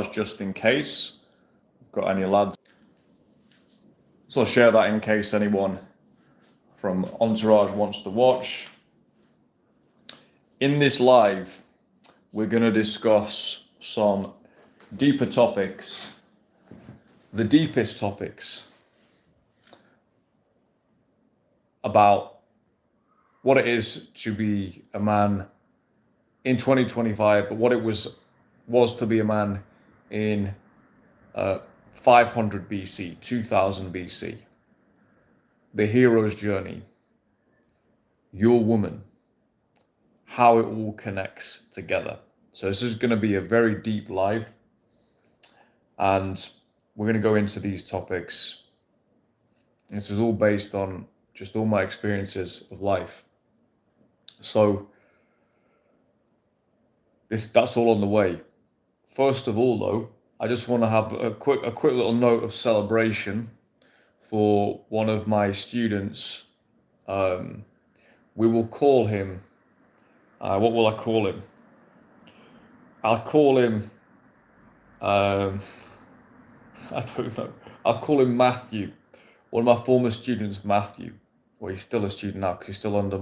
Entourage just in case I've got any lads. So I'll share that in case anyone from Entourage wants to watch. In this live, we're going to discuss some deeper topics, the deepest topics about what it is to be a man in 2025, but what it was to be a man in 500 BC, 2000 BC. The hero's journey, your woman, how it all connects together. So this is going to be a very deep live, and we're going to go into these topics. This is all based on just all my experiences of life. So that's all on the way. First of all, though, I just want to have a quick little note of celebration for one of my students. We will call him. What will I call him? I'll call him. I don't know. I'll call him Matthew. One of my former students, Matthew. Well, he's still a student now because he's still under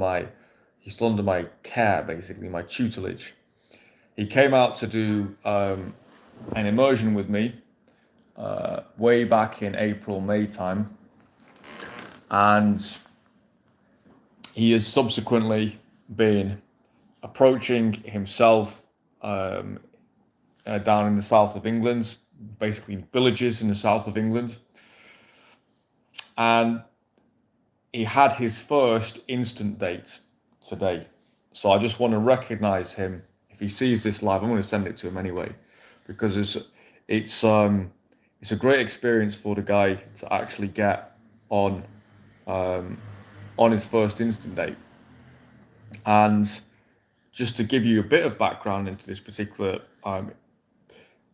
my care, basically my tutelage. He came out to do an immersion with me way back in April, May time, and he has subsequently been approaching himself down in the south of England, basically villages in the south of England, and he had his first instant date today. So I just want to recognize him. If he sees this live, I'm going to send it to him anyway, because it's a great experience for the guy to actually get on his first instant date. And just to give you a bit of background into this particular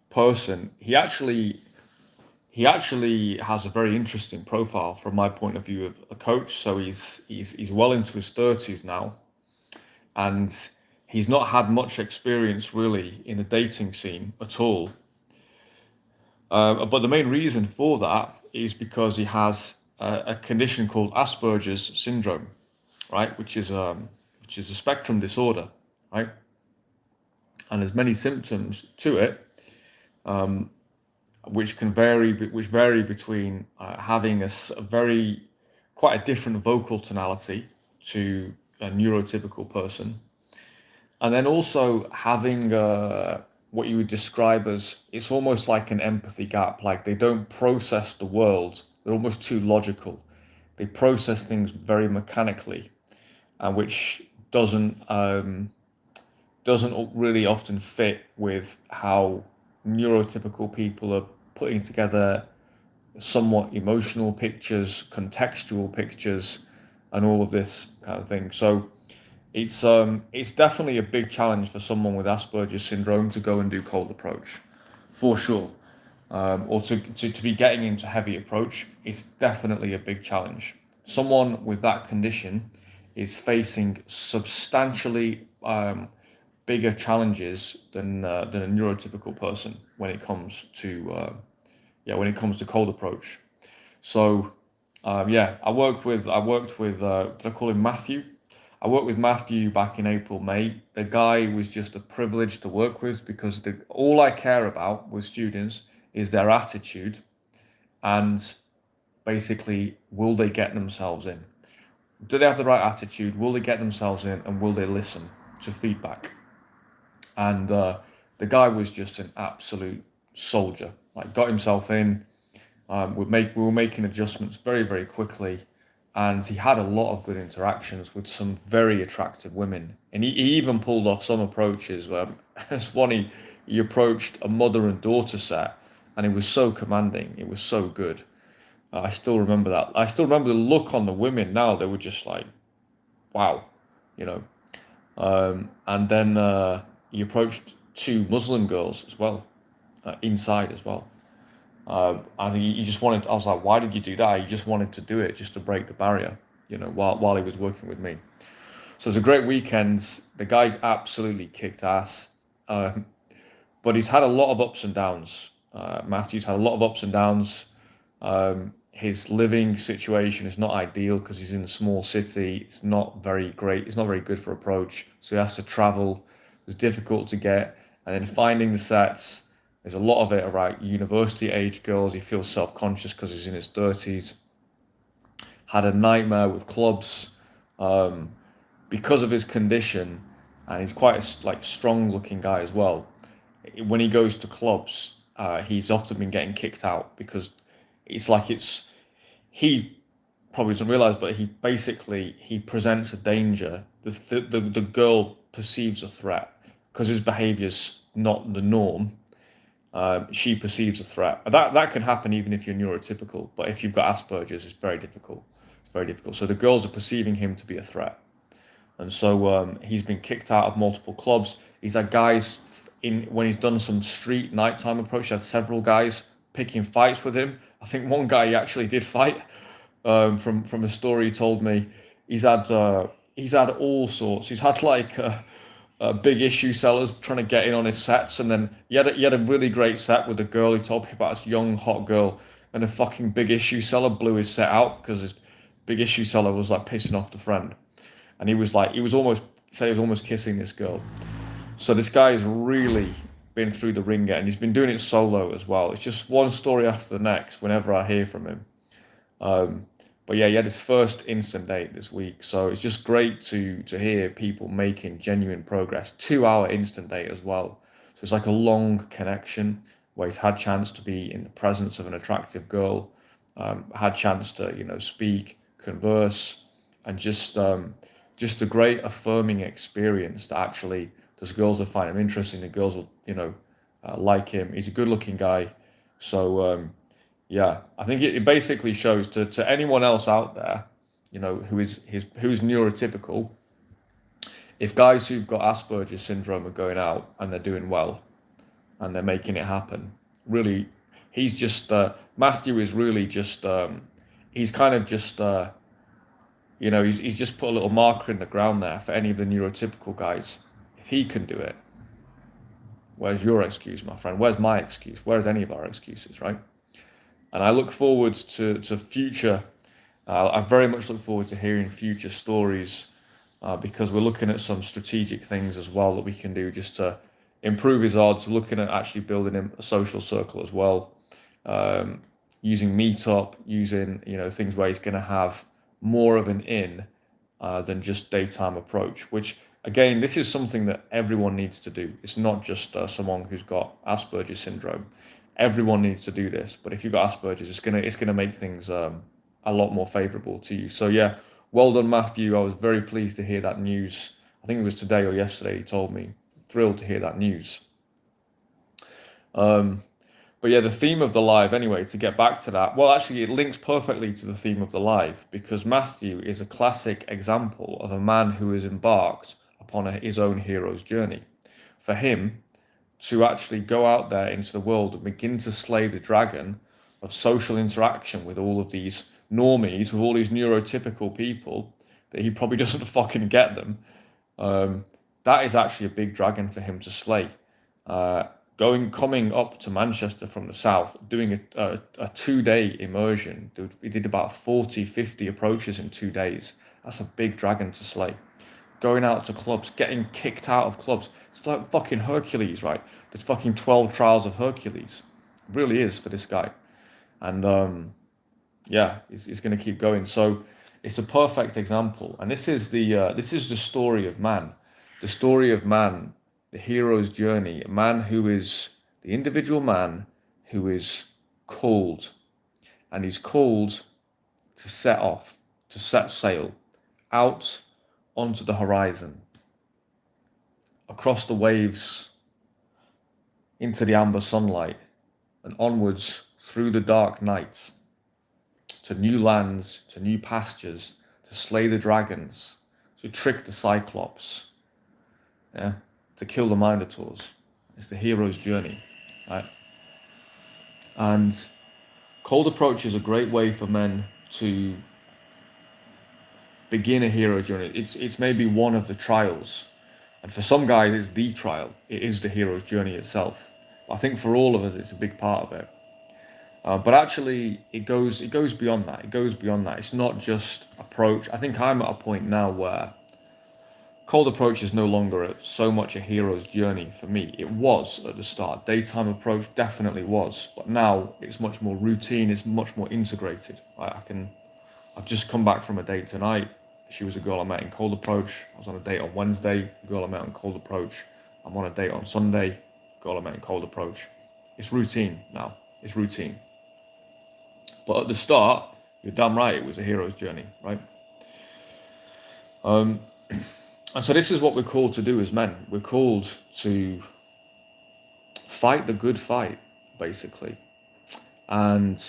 person, he actually has a very interesting profile from my point of view of a coach. So he's well into his 30s now, and he's not had much experience really in the dating scene at all. But the main reason for that is because he has a condition called Asperger's syndrome, right? Which is a spectrum disorder, right? And there's many symptoms to it, which vary between having quite a different vocal tonality to a neurotypical person, and then also having what you would describe as, it's almost like an empathy gap. Like they don't process the world. They're almost too logical. They process things very mechanically, which doesn't really often fit with how neurotypical people are putting together somewhat emotional pictures, contextual pictures, and all of this kind of thing. So it's definitely a big challenge for someone with Asperger's syndrome to go and do cold approach, for sure. Or to be getting into heavy approach, it's definitely a big challenge. Someone with that condition is facing substantially bigger challenges than a neurotypical person when it comes to cold approach. So I worked with did I call him Matthew? I worked with Matthew back in April, May. The guy was just a privilege to work with, because all I care about with students is their attitude and basically, will they get themselves in? Do they have the right attitude? Will they get themselves in, and will they listen to feedback? And the guy was just an absolute soldier. Like, got himself in. We were making adjustments very, very quickly. And he had a lot of good interactions with some very attractive women. And he even pulled off some approaches where it's funny, he approached a mother and daughter set, and it was so commanding. It was so good. I still remember that. I still remember the look on the women now. They were just like, wow, you know. And then he approached two Muslim girls as well, inside as well. I think he just wanted. I was like, why did you do that? He just wanted to do it just to break the barrier, you know, while he was working with me. So it was a great weekend. The guy absolutely kicked ass. but he's had a lot of ups and downs. Matthew's had a lot of ups and downs. His living situation is not ideal because he's in a small city. It's not very great. It's not very good for approach. So he has to travel. It's difficult to get. And then finding the sets, there's a lot of it around university age girls. He feels self-conscious because he's in his 30s. Had a nightmare with clubs because of his condition, and he's quite a strong looking guy as well. When he goes to clubs, he's often been getting kicked out because he probably doesn't realize, but he presents a danger. The girl perceives a threat because his behavior's not the norm. She perceives a threat. That can happen even if you're neurotypical, but if you've got Asperger's, it's very difficult. It's very difficult. So the girls are perceiving him to be a threat, and so he's been kicked out of multiple clubs. He's had guys when he's done some street nighttime approach. He had several guys picking fights with him. I think one guy he actually did fight. From a story he told me, he's had all sorts. He's had big issue sellers trying to get in on his sets, and then he had a really great set with a girl. He told me about this young hot girl, and a fucking big issue seller blew his set out because his big issue seller was like pissing off the friend, and he was almost kissing this girl. So this guy has really been through the ringer, and he's been doing it solo as well. It's just one story after the next whenever I hear from him. But yeah, he had his first instant date this week, so it's just great to hear people making genuine progress. 2 hour instant date as well, so it's like a long connection where he's had chance to be in the presence of an attractive girl, had chance to speak, converse, and just a great affirming experience that actually there's girls that find him interesting. The girls will like him. He's a good looking guy, so. Yeah, I think it basically shows to anyone else out there, who's neurotypical. If guys who've got Asperger's syndrome are going out and they're doing well, and they're making it happen, really, Matthew is really just he's kind of just he's just put a little marker in the ground there for any of the neurotypical guys. If he can do it, where's your excuse, my friend? Where's my excuse? Where's any of our excuses, right? And I look forward to future. I very much look forward to hearing future stories because we're looking at some strategic things as well that we can do just to improve his odds. We're looking at actually building him a social circle as well, using Meetup, using things where he's going to have more of an in than just daytime approach. Which again, this is something that everyone needs to do. It's not just someone who's got Asperger's syndrome. Everyone needs to do this, but if you've got Asperger's, it's gonna make things a lot more favourable to you. So yeah, well done, Matthew. I was very pleased to hear that news. I think it was today or yesterday. He told me. Thrilled to hear that news. But yeah, the theme of the live. Anyway, to get back to that, well, actually, it links perfectly to the theme of the live because Matthew is a classic example of a man who has embarked upon his own hero's journey. For him, to actually go out there into the world and begin to slay the dragon of social interaction with all of these normies, with all these neurotypical people that he probably doesn't fucking get them. That is actually a big dragon for him to slay. Coming up to Manchester from the south, doing a 2-day immersion. He did about 40, 50 approaches in 2 days. That's a big dragon to slay. Going out to clubs, getting kicked out of clubs. It's like fucking Hercules, right? There's fucking 12 trials of Hercules. It really is for this guy. And yeah, he's going to keep going. So it's a perfect example. And this is the story of man. The story of man, the hero's journey. A man who is the individual man who is called. And he's called to set off, to set sail out onto the horizon, across the waves, into the amber sunlight, and onwards through the dark nights, to new lands, to new pastures, to slay the dragons, to trick the Cyclops, to kill the Minotaurs. It's the hero's journey, right? And cold approach is a great way for men to begin a hero journey. It's maybe one of the trials, and for some guys it's the trial. It is the hero's journey itself. I think for all of us, it's a big part of it. But actually, it goes beyond that. It goes beyond that. It's not just approach. I think I'm at a point now where cold approach is no longer so much a hero's journey for me. It was at the start. Daytime approach definitely was, but now it's much more routine. It's much more integrated. I've just come back from a date tonight. She was a girl I met in cold approach. I was on a date on Wednesday. A girl I met in cold approach. I'm on a date on Sunday. Girl I met in cold approach. It's routine now. It's routine. But at the start, you're damn right, it was a hero's journey, right? And so this is what we're called to do as men. We're called to fight the good fight, basically. And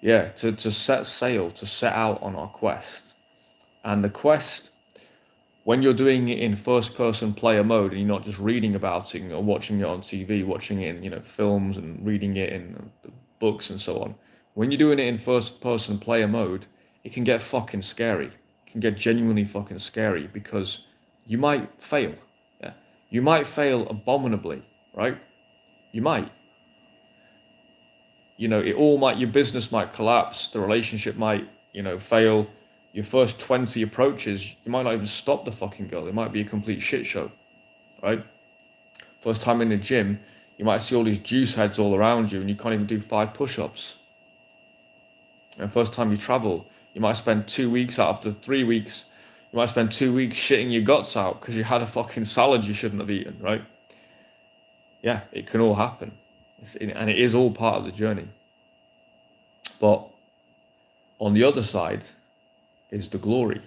yeah, to set sail, to set out on our quest. And the quest, when you're doing it in first person player mode and you're not just reading about it or watching it on TV, watching it in, films and reading it in books and so on. When you're doing it in first person player mode, it can get fucking scary. It can get genuinely fucking scary because you might fail. Yeah. You might fail abominably, right? You might. Your business might collapse, the relationship might, fail. Your first 20 approaches, you might not even stop the fucking girl. It might be a complete shit show, right? First time in the gym, you might see all these juice heads all around you and you can't even do 5 push-ups. And first time you travel, you might spend 2 weeks out of the 3 weeks, you might spend 2 weeks shitting your guts out because you had a fucking salad you shouldn't have eaten, right? Yeah, it can all happen. And it is all part of the journey. But on the other side is the glory.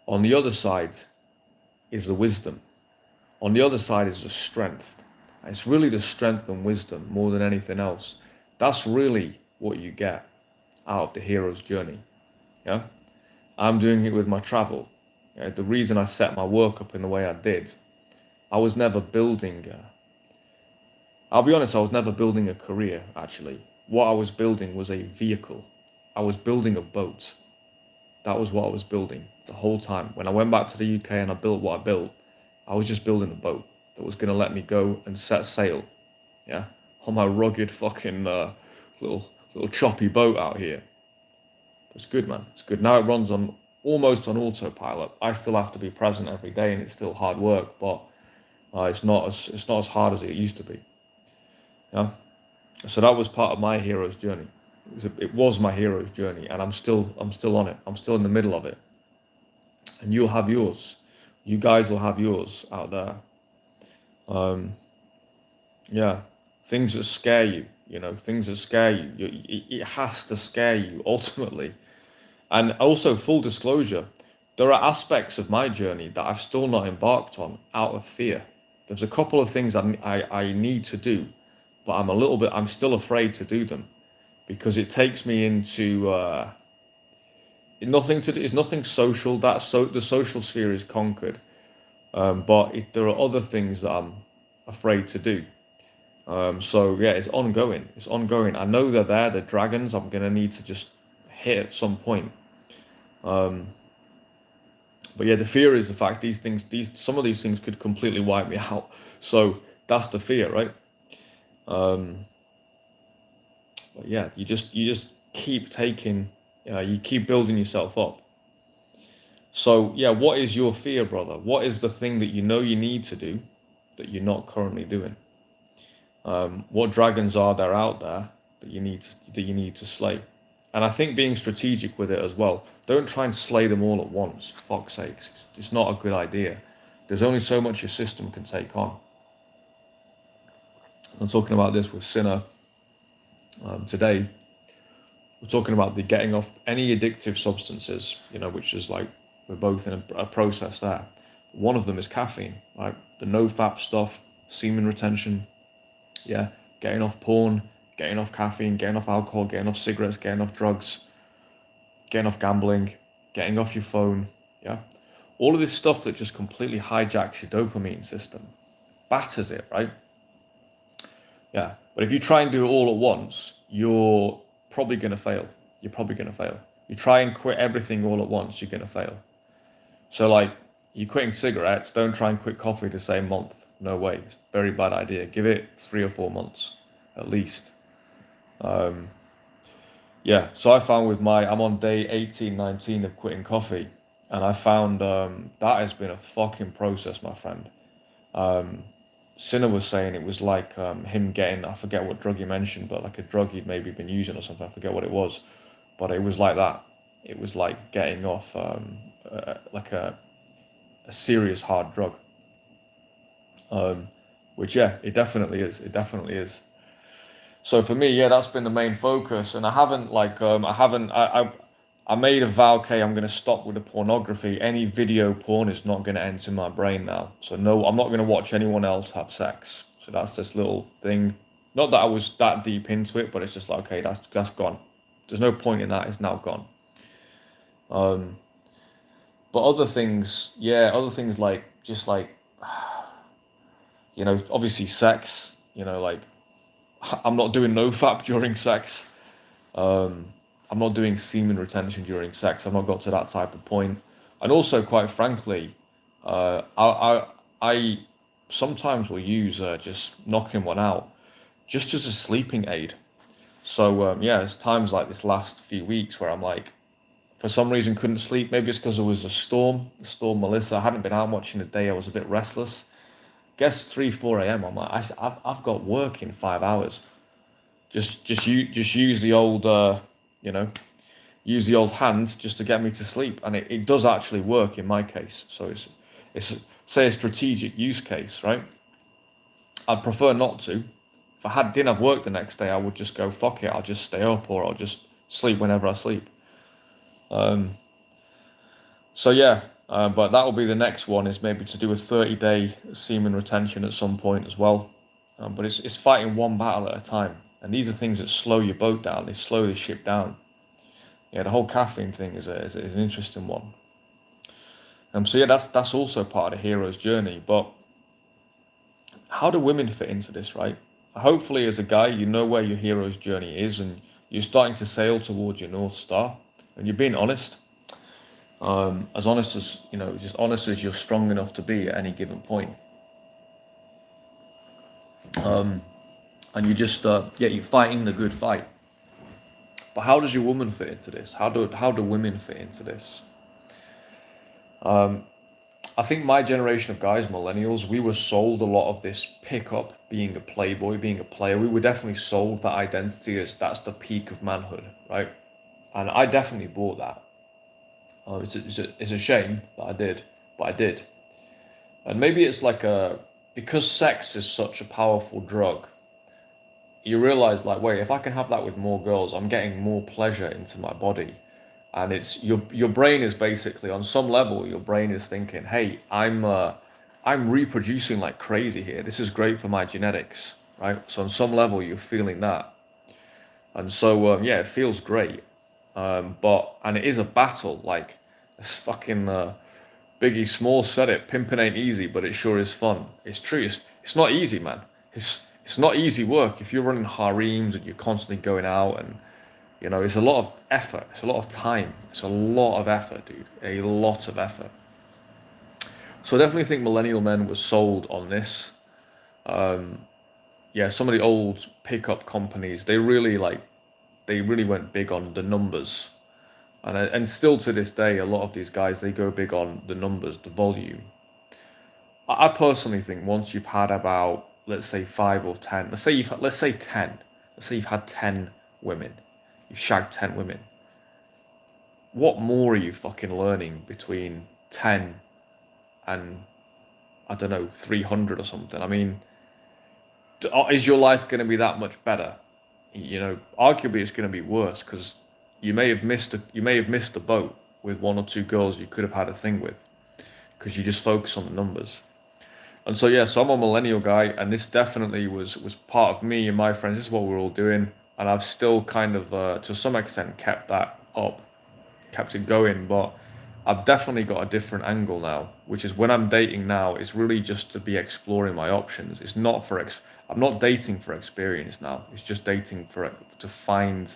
On the other side is the wisdom. On the other side is the strength. And it's really the strength and wisdom more than anything else. That's really what you get out of the hero's journey. Yeah, I'm doing it with my travel. Yeah? The reason I set my work up in the way I did, I was never building. I'll be honest, I was never building a career. Actually, what I was building was a vehicle. I was building a boat. That was what I was building the whole time. When I went back to the UK and I built what I built, I was just building a boat that was going to let me go and set sail. Yeah, on my rugged fucking little choppy boat out here. It's good, man. It's good. Now it runs on almost on autopilot. I still have to be present every day, and it's still hard work, but it's not as hard as it used to be. Yeah. So that was part of my hero's journey. It was my hero's journey, and I'm still on it. I'm still in the middle of it. And you'll have yours. You guys will have yours out there. Yeah, things that scare you. Things that scare you. It has to scare you ultimately. And also, full disclosure, there are aspects of my journey that I've still not embarked on out of fear. There's a couple of things I need to do, but I'm still afraid to do them because it takes me into it's nothing social. The social sphere is conquered, but there are other things that I'm afraid to do. So yeah, it's ongoing. It's ongoing. I know they're the dragons. I'm gonna need to just hit at some point. But yeah, the fear is the fact some of these things could completely wipe me out. So that's the fear, right? But yeah, you just keep taking, you keep building yourself up. So yeah, what is your fear, brother? What is the thing that you know you need to do that you're not currently doing? What dragons are there out there that you need to slay? And I think being strategic with it as well. Don't try and slay them all at once. For fuck's sakes, it's not a good idea. There's only so much your system can take on. I'm talking about this with Sinner today. We're talking about the getting off any addictive substances, which is like we're both in a process there. One of them is caffeine, right? The no-fap stuff, semen retention, yeah, getting off porn, getting off caffeine, getting off alcohol, getting off cigarettes, getting off drugs, getting off gambling, getting off your phone, yeah? All of this stuff that just completely hijacks your dopamine system, batters it, right? Yeah, but if you try and do it all at once, you're probably going to fail. You're probably going to fail. You try and quit everything all at once, you're going to fail. So like, you're quitting cigarettes, don't try and quit coffee the same month. No way. It's a very bad idea. Give it 3 or 4 months at least. Yeah, so I found with I'm on day 18, 19 of quitting coffee, and I found that has been a fucking process, my friend. Sinner was saying it was like him getting, I forget what drug he mentioned, but like a drug he'd maybe been using or something, I forget what it was, but it was like that. It was like getting off like a serious hard drug, um, which, yeah, it definitely is. It definitely is. So for me, yeah, that's been the main focus, and I haven't like I made a vow, okay, I'm gonna stop with the pornography. Any video porn is not gonna enter my brain now. So no, I'm not gonna watch anyone else have sex. So that's this little thing. Not that I was that deep into it, but it's just like, okay, that's gone. There's no point in that. It's now gone. Um, but other things, yeah, other things like just like obviously sex. Like I'm not doing no fap during sex. Um, I'm not doing semen retention during sex. I've not got to that type of point. And also, quite frankly, I sometimes will use just knocking one out just as a sleeping aid. So yeah, it's times like this last few weeks where I'm like, for some reason couldn't sleep. Maybe it's because there was a storm, Storm Melissa. I hadn't been out much in the day. I was a bit restless. Guess 3, 4 a.m. I'm like, I've got work in 5 hours. Just use the old you know use the old hands just to get me to sleep, and it does actually work in my case. So it's say a strategic use case, right? I'd prefer not to. If I didn't have work the next day, I would just go fuck it. I'll just stay up, or I'll just sleep whenever I sleep. So yeah, but that will be the next one, is maybe to do a 30-day semen retention at some point as well. But it's fighting one battle at a time, and these are things that slow your boat down. They slow the ship down. Yeah, the whole caffeine thing is an interesting one. So yeah, that's also part of the hero's journey. But how do women fit into this, right? Hopefully, as a guy, you know where your hero's journey is, and you're starting to sail towards your North Star, and you're being honest. As honest as just honest as you're strong enough to be at any given point. And you just yeah, you're fighting the good fight. But how does your woman fit into this? How do women fit into this? I think my generation of guys, millennials, we were sold a lot of this pickup, being a playboy, being a player. We were definitely sold that identity as that's the peak of manhood, right? And I definitely bought that. It's a shame that I did, but I did. And maybe it's like because sex is such a powerful drug, you realize like, wait, if I can have that with more girls, I'm getting more pleasure into my body. And it's your brain is basically, on some level, your brain is thinking, hey, I'm reproducing like crazy here. This is great for my genetics, right? So on some level, you're feeling that. And so yeah, it feels great. And it is a battle. Like this fucking Biggie Smalls said it, pimping ain't easy, but it sure is fun. It's true. It's not easy, man. It's not easy work. If you're running harems and you're constantly going out, and it's a lot of effort. It's a lot of time. It's a lot of effort, dude. A lot of effort. So I definitely think millennial men were sold on this. Yeah, some of the old pickup companies, they really went big on the numbers. And still to this day, a lot of these guys, they go big on the numbers, the volume. I personally think once you've had about, let's say 5 or 10, let's say 10, let's say you've had 10 women, you've shagged 10 women. What more are you fucking learning between 10 and, I don't know, 300 or something? I mean, is your life going to be that much better? Arguably it's going to be worse, because you may have missed a boat with 1 or 2 girls you could have had a thing with, because you just focus on the numbers. And so yeah, so I'm a millennial guy, and this definitely was part of me and my friends. This is what we're all doing, and I've still kind of to some extent kept that up, kept it going. But I've definitely got a different angle now, which is when I'm dating now, it's really just to be exploring my options. It's not for I'm not dating for experience now. It's just dating to find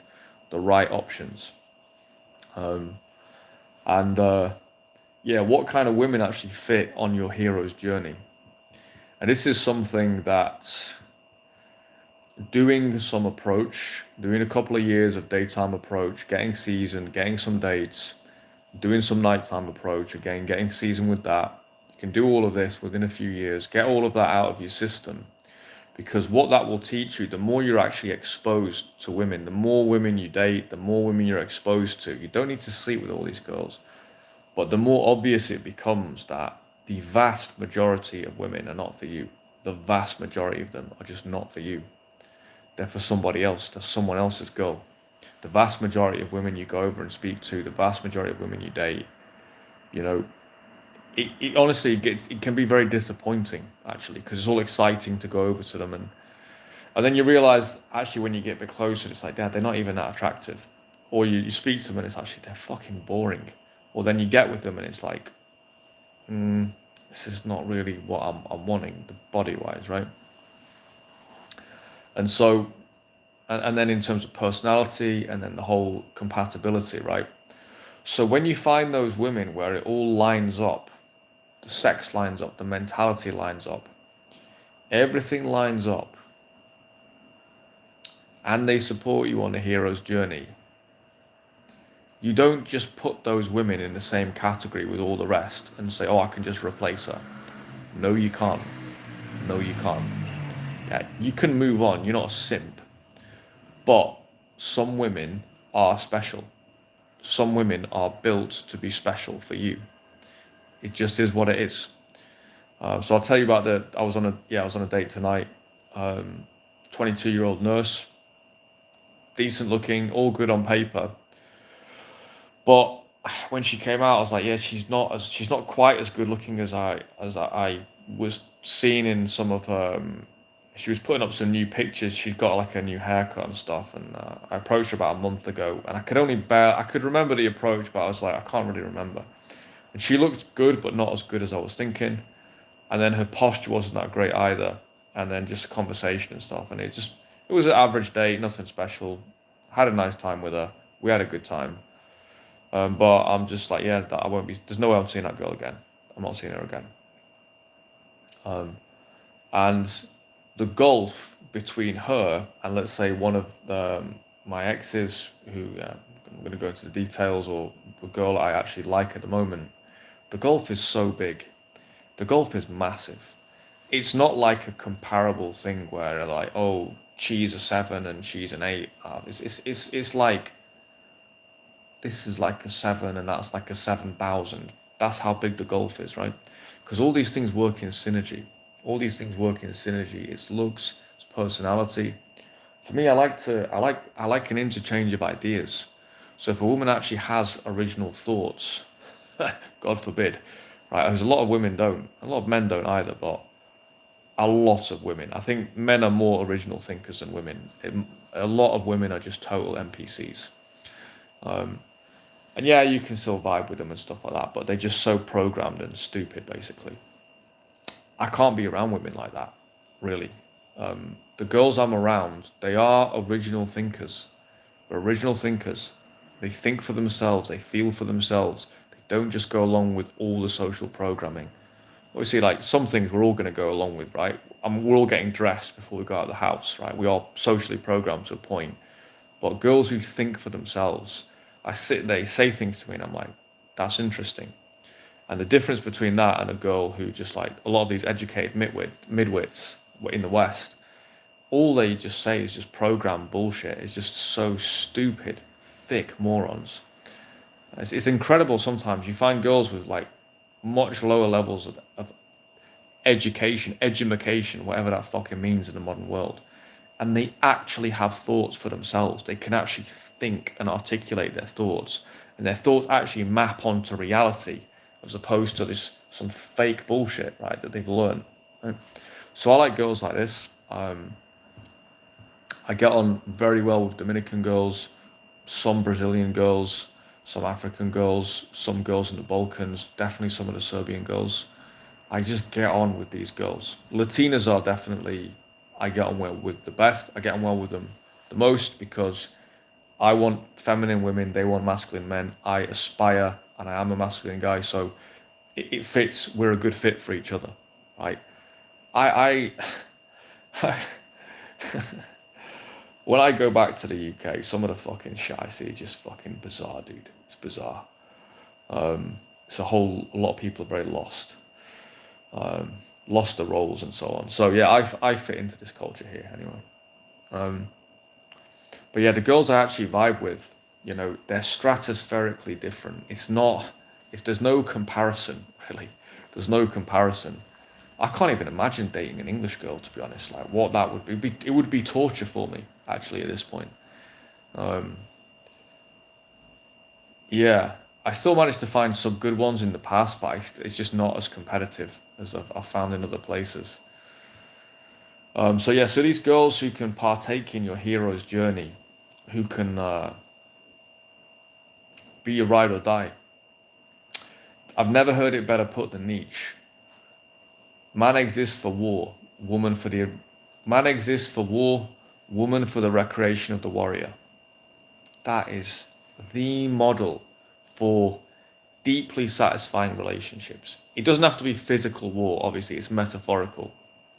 the right options. And yeah, what kind of women actually fit on your hero's journey? And this is something that doing some approach, doing a couple of years of daytime approach, getting seasoned, getting some dates, doing some nighttime approach, again, getting seasoned with that. You can do all of this within a few years, get all of that out of your system. Because what that will teach you, the more you're actually exposed to women, the more women you date, the more women you're exposed to. You don't need to sleep with all these girls. But the more obvious it becomes that the vast majority of women are not for you. The vast majority of them are just not for you. They're for somebody else. They're someone else's girl. The vast majority of women you go over and speak to, the vast majority of women you date, you know, it honestly it can be very disappointing actually, because it's all exciting to go over to them, and then you realize actually when you get a bit closer, it's like, Dad, they're not even that attractive. Or you speak to them and it's actually they're fucking boring. Or then you get with them and it's like, this is not really what I'm wanting, the body wise, right? And so, and then in terms of personality and then the whole compatibility, right? So when you find those women where it all lines up, the sex lines up, the mentality lines up, everything lines up, and they support you on the hero's journey, you don't just put those women in the same category with all the rest and say, oh, I can just replace her. No, you can't. No, you can't. Yeah, you can move on. You're not a simp. But some women are special. Some women are built to be special for you. It just is what it is. So I'll tell you about I was on a date tonight. 22-year-old nurse, decent looking, all good on paper. But when she came out, I was like, yeah, she's not quite as good looking as I was seeing in some of she was putting up some new pictures. She's got like a new haircut and stuff, and I approached her about a month ago, and I could remember the approach, but I was like, I can't really remember. And she looked good, but not as good as I was thinking. And then her posture wasn't that great either. And then just conversation and stuff, and it was an average date, nothing special. Had a nice time with her. We had a good time. But I'm just like, yeah, that I won't be. There's no way I'm seeing that girl again. I'm not seeing her again. And the gulf between her and, let's say, one of my exes, who I'm going to go into the details, or the girl I actually like at the moment, the gulf is so big. The gulf is massive. It's not like a comparable thing where like, oh, she's a 7 and she's an 8. It's like this is like a 7 and that's like a 7,000. That's how big the gulf is, right? Because all these things work in synergy. All these things work in synergy. It's looks, it's personality. For me, I like an interchange of ideas. So if a woman actually has original thoughts, God forbid, right? Because a lot of women don't, a lot of men don't either, but a lot of women. I think men are more original thinkers than women. A lot of women are just total NPCs. And yeah, you can still vibe with them and stuff like that, but they're just so programmed and stupid, basically. I can't be around women like that, really. The girls I'm around, they are original thinkers. They're original thinkers. They think for themselves, they feel for themselves. They don't just go along with all the social programming. Obviously, like some things we're all going to go along with, right? We're all getting dressed before we go out of the house, right? We are socially programmed to a point. But girls who think for themselves, they say things to me and I'm like, that's interesting. And the difference between that and a girl who just like a lot of these educated midwits in the West, all they just say is just program bullshit. It's just so stupid, thick morons. It's incredible sometimes. You find girls with like much lower levels of edumacation, whatever that fucking means in the modern world. And they actually have thoughts for themselves. They can actually think and articulate their thoughts. And their thoughts actually map onto reality as opposed to this some fake bullshit, right, that they've learned. Right? So I like girls like this. I get on very well with Dominican girls, some Brazilian girls, some African girls, some girls in the Balkans, definitely some of the Serbian girls. I just get on with these girls. Latinas are definitely, I get on well with the best. I get on well with them the most because I want feminine women, they want masculine men. I aspire, and I am a masculine guy, so it fits. We're a good fit for each other, right? I when I go back to the UK, some of the fucking shit I see is just fucking bizarre, dude. It's bizarre. It's a lot of people are very lost, lost the roles and so on. So yeah, I fit into this culture here anyway. Um, but yeah, the girls I actually vibe with, they're stratospherically different. There's no comparison really. There's no comparison. I can't even imagine dating an English girl, to be honest. Like what that would be, it would be torture for me actually at this point. Um, yeah, I still managed to find some good ones in the past, but it's just not as competitive as I've found in other places. So yeah, so these girls who can partake in your hero's journey, who can be your ride or die. I've never heard it better put than Nietzsche. Man exists for war, woman for the man exists for war, woman for the recreation of the warrior. That is the model for deeply satisfying relationships. It doesn't have to be physical war, obviously, it's metaphorical,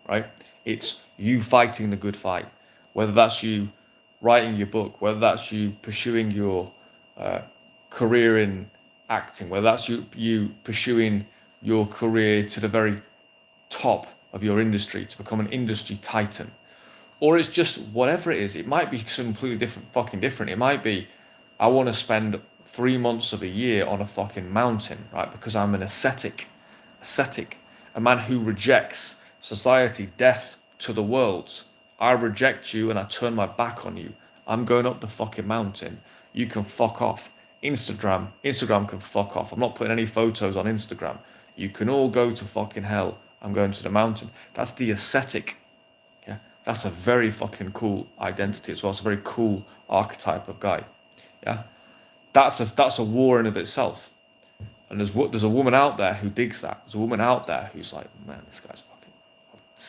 right? It's you fighting the good fight, whether that's you writing your book, whether that's you pursuing your uh, career in acting, whether that's you pursuing your career to the very top of your industry to become an industry titan, or it's just whatever it is. It might be completely different. It might be, I want to spend 3 months of a year on a fucking mountain, right? Because I'm an ascetic, a man who rejects society, death to the world. I reject you and I turn my back on you. I'm going up the fucking mountain. You can fuck off. Instagram can fuck off. I'm not putting any photos on Instagram. You can all go to fucking hell. I'm going to the mountain. That's the ascetic. Yeah, that's a very fucking cool identity as well. It's a very cool archetype of guy. Yeah, that's a war in of itself. And there's a woman out there who digs that. There's a woman out there who's like, man, this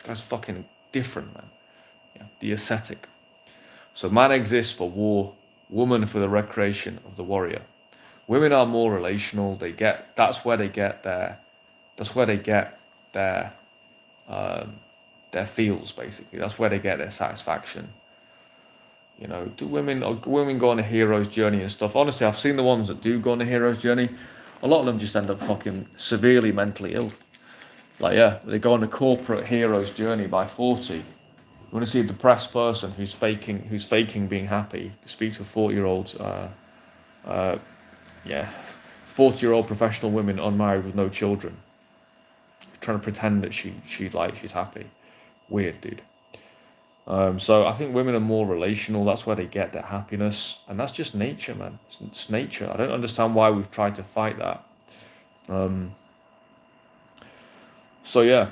guy's fucking different, man. Yeah, the ascetic. So man exists for war, woman for the recreation of the warrior. Women are more relational. That's where they get their um, their feels basically. That's where they get their satisfaction. Do women go on a hero's journey and stuff? Honestly, I've seen the ones that do go on a hero's journey. A lot of them just end up fucking severely mentally ill. Like yeah, they go on a corporate hero's journey by 40. You want to see a depressed person who's faking being happy? Speak to 40-year-olds. Yeah, 40-year-old professional women unmarried with no children, trying to pretend that she's happy. Weird, dude. So I think women are more relational. That's where they get their happiness, and that's just nature, man. It's nature. I don't understand why we've tried to fight that. Um, so yeah,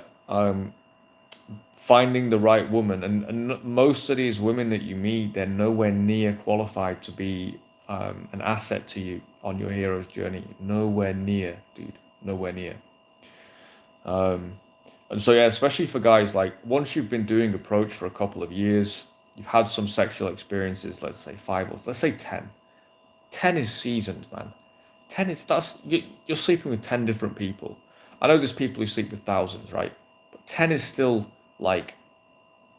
finding the right woman, and most of these women that you meet, they're nowhere near qualified to be an asset to you on your hero's journey. Nowhere near, dude. Nowhere near. Um, And so yeah, especially for guys, like once you've been doing approach for a couple of years, you've had some sexual experiences, let's say 5 or let's say 10. 10 is seasoned, man. 10 is you're sleeping with 10 different people. I know there's people who sleep with thousands, right? But 10 is still like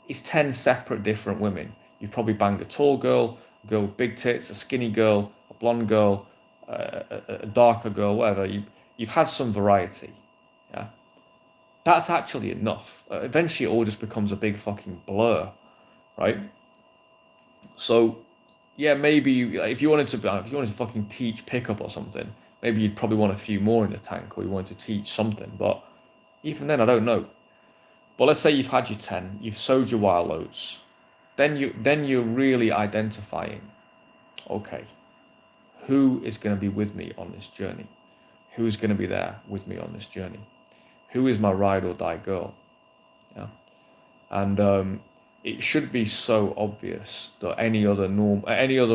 it's 10 separate different women. You've probably banged a tall girl, a girl with big tits, a skinny girl, a blonde girl, a darker girl, whatever. You've had some variety. Yeah, that's actually enough. Eventually, it all just becomes a big fucking blur, right? So, yeah, maybe if you wanted to fucking teach pickup or something, maybe you'd probably want a few more in the tank, or you wanted to teach something. But even then, I don't know. But let's say you've had your 10, you've sowed your wild oats, then you're really identifying, okay, who is going to be with me on this journey? Who is going to be there with me on this journey? Who is my ride or die girl? Yeah. And it should be so obvious that any other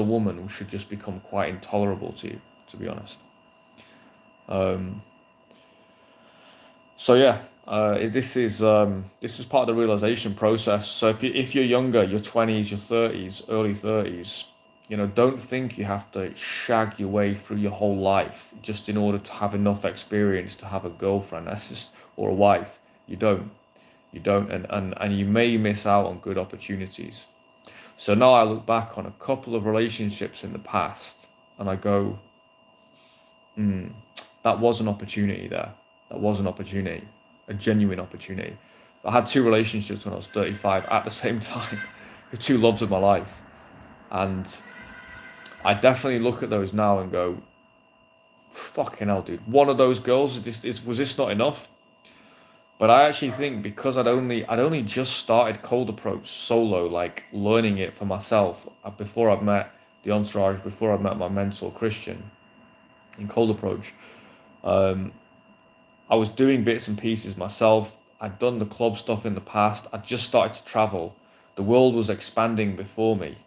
woman should just become quite intolerable to you, to be honest. Um, so yeah, this is part of the realization process. So if you're younger, your 20s, your 30s, early 30s, don't think you have to shag your way through your whole life just in order to have enough experience to have a girlfriend. That's just or a wife. You don't. You don't, and you may miss out on good opportunities. So now I look back on a couple of relationships in the past and I go, that was an opportunity there. That was an opportunity, a genuine opportunity. I had two relationships when I was 35 at the same time, the two loves of my life. And I definitely look at those now and go, fucking hell, dude. One of those girls, was this not enough? But I actually think because I'd only just started cold approach solo, like learning it for myself before I'd met the entourage, before I'd met my mentor Christian in cold approach. Um, I was doing bits and pieces myself. I'd done the club stuff in the past. I'd just started to travel. The world was expanding before me.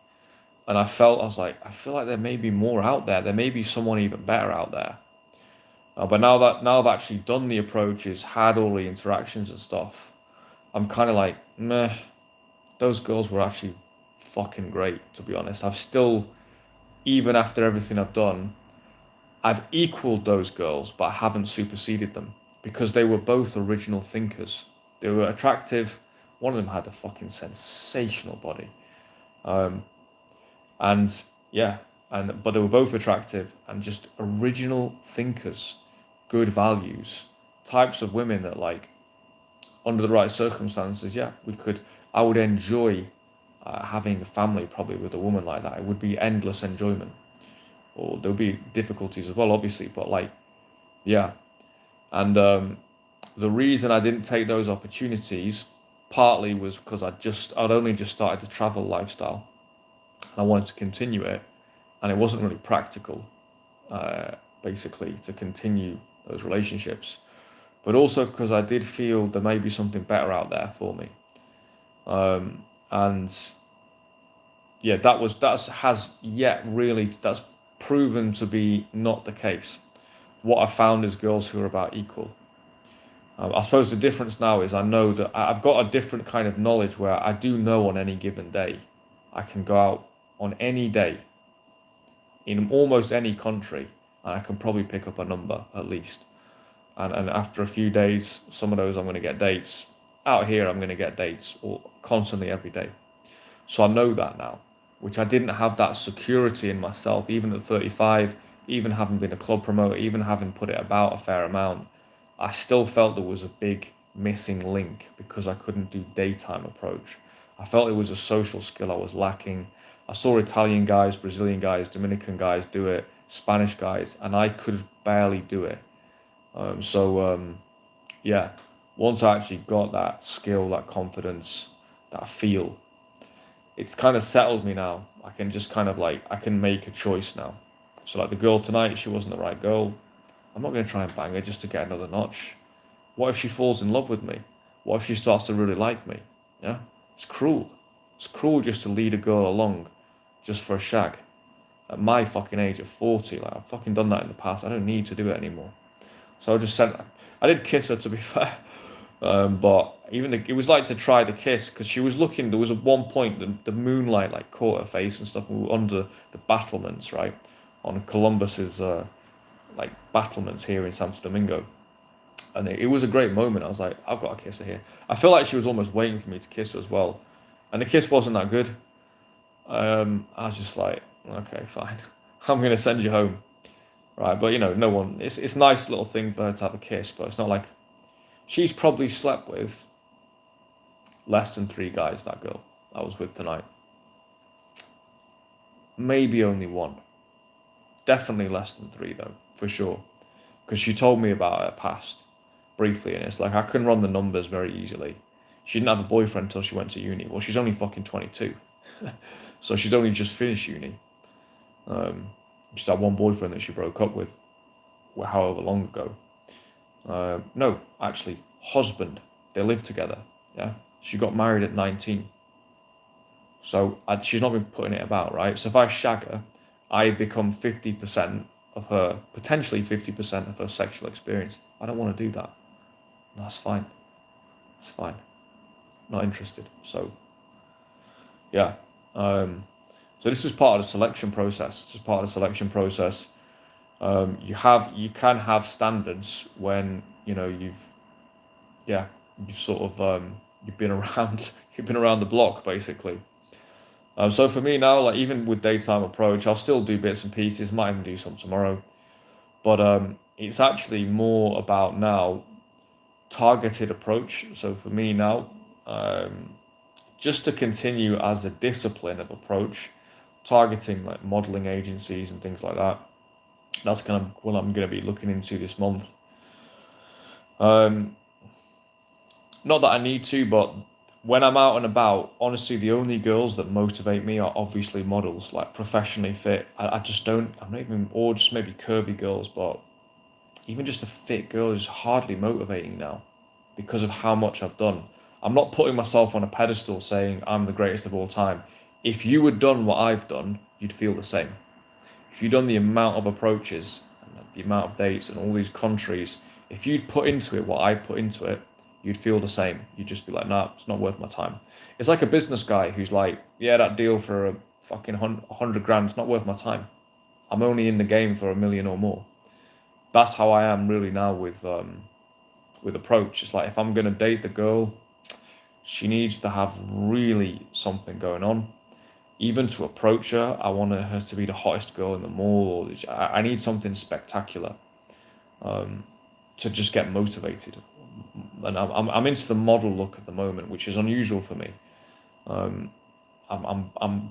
And I feel like there may be more out there. There may be someone even better out there. But now I've actually done the approaches, had all the interactions and stuff, I'm kind of like, meh, those girls were actually fucking great, to be honest. I've still, even after everything I've done, I've equaled those girls, but I haven't superseded them because they were both original thinkers. They were attractive. One of them had a fucking sensational body. Um, and yeah, but they were both attractive and just original thinkers, good values, types of women that like under the right circumstances, yeah, I would enjoy having a family probably with a woman like that. It would be endless enjoyment. Or there'll be difficulties as well, obviously, but like, yeah. And the reason I didn't take those opportunities partly was because I'd only just started the travel lifestyle and I wanted to continue it. And it wasn't really practical, basically, to continue those relationships. But also because I did feel there may be something better out there for me. And yeah, that's proven to be not the case. What I found is girls who are about equal. I suppose the difference now is I know that I've got a different kind of knowledge where I do know on any given day, I can go out on any day in almost any country and I can probably pick up a number at least. And after a few days, some of those I'm going to get dates. Out here, I'm going to get dates or constantly every day. So I know that now, which I didn't have that security in myself, even at 35, even having been a club promoter, even having put it about a fair amount. I still felt there was a big missing link because I couldn't do daytime approach. I felt it was a social skill I was lacking. I saw Italian guys, Brazilian guys, Dominican guys do it, Spanish guys, and I could barely do it. Yeah, once I actually got that skill, that confidence, that feel, it's kind of settled me now. I can just kind of like, I can make a choice now. So like the girl tonight, she wasn't the right girl. I'm not going to try and bang her just to get another notch. What if she falls in love with me? What if she starts to really like me? Yeah, it's cruel. It's cruel just to lead a girl along just for a shag. At my fucking age of 40, like I've fucking done that in the past. I don't need to do it anymore. So I did kiss her to be fair, but it was like to try the kiss because she was looking. There was at one point the moonlight like caught her face and stuff. We were under the battlements, right, on Columbus's like battlements here in Santo Domingo, and it was a great moment. I was like, I've got to kiss her here. I feel like she was almost waiting for me to kiss her as well, and the kiss wasn't that good. I was just like, okay, fine, I'm gonna send you home. Right, but no one. It's a nice little thing for her to have a kiss, but it's not like she's probably slept with less than 3 guys. That girl I was with tonight, maybe only one. Definitely less than 3 though, for sure, because she told me about her past briefly, and it's like I can run the numbers very easily. She didn't have a boyfriend until she went to uni. Well, she's only fucking 22, so she's only just finished uni. She's had one boyfriend that she broke up with, however long ago. No, actually, husband. They lived together. Yeah, she got married at 19. So she's not been putting it about, right? So if I shag her, I become 50% of her, potentially 50% of her sexual experience. I don't want to do that. That's fine. It's fine. Not interested. So, yeah. So this is part of the selection process. This is part of the selection process. You can have standards when you've sort of you've been around you've been around the block basically. So for me now, like even with daytime approach, I'll still do bits and pieces. Might even do some tomorrow, but it's actually more about now targeted approach. So for me now, um, just to continue as a discipline of approach, targeting like modeling agencies and things like that. That's kind of what I'm going to be looking into this month. Um, Not that I need to, but when I'm out and about, honestly, the only girls that motivate me are obviously models, like professionally fit. I just don't, I'm not even, or just maybe curvy girls, but even just a fit girl is hardly motivating now because of how much I've done. I'm not putting myself on a pedestal saying I'm the greatest of all time. If you had done what I've done, you'd feel the same. If you'd done the amount of approaches and the amount of dates and all these countries, if you'd put into it what I put into it, you'd feel the same. You'd just be like, nah, it's not worth my time. It's like a business guy who's like, yeah, that deal for a fucking 100 grand, it's not worth my time. I'm only in the game for 1 million or more. That's how I am really now with approach. It's like if I'm gonna date the girl, she needs to have really something going on. Even to approach her, I want her to be the hottest girl in the mall. Or I need something spectacular to just get motivated. And I'm into the model look at the moment, which is unusual for me. I'm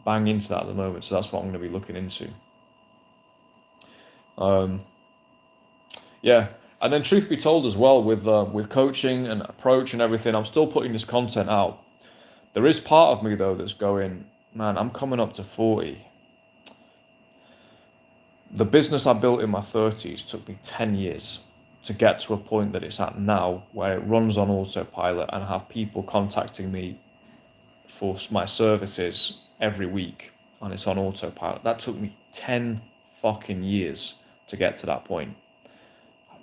bang into that at the moment, so that's what I'm going to be looking into. Yeah, and then truth be told as well, with coaching and approach and everything, I'm still putting this content out. There is part of me though that's going, man, I'm coming up to 40. The business I built in my 30s took me 10 years to get to a point that it's at now, where it runs on autopilot and I have people contacting me for my services every week and it's on autopilot. That took me 10 fucking years to get to that point.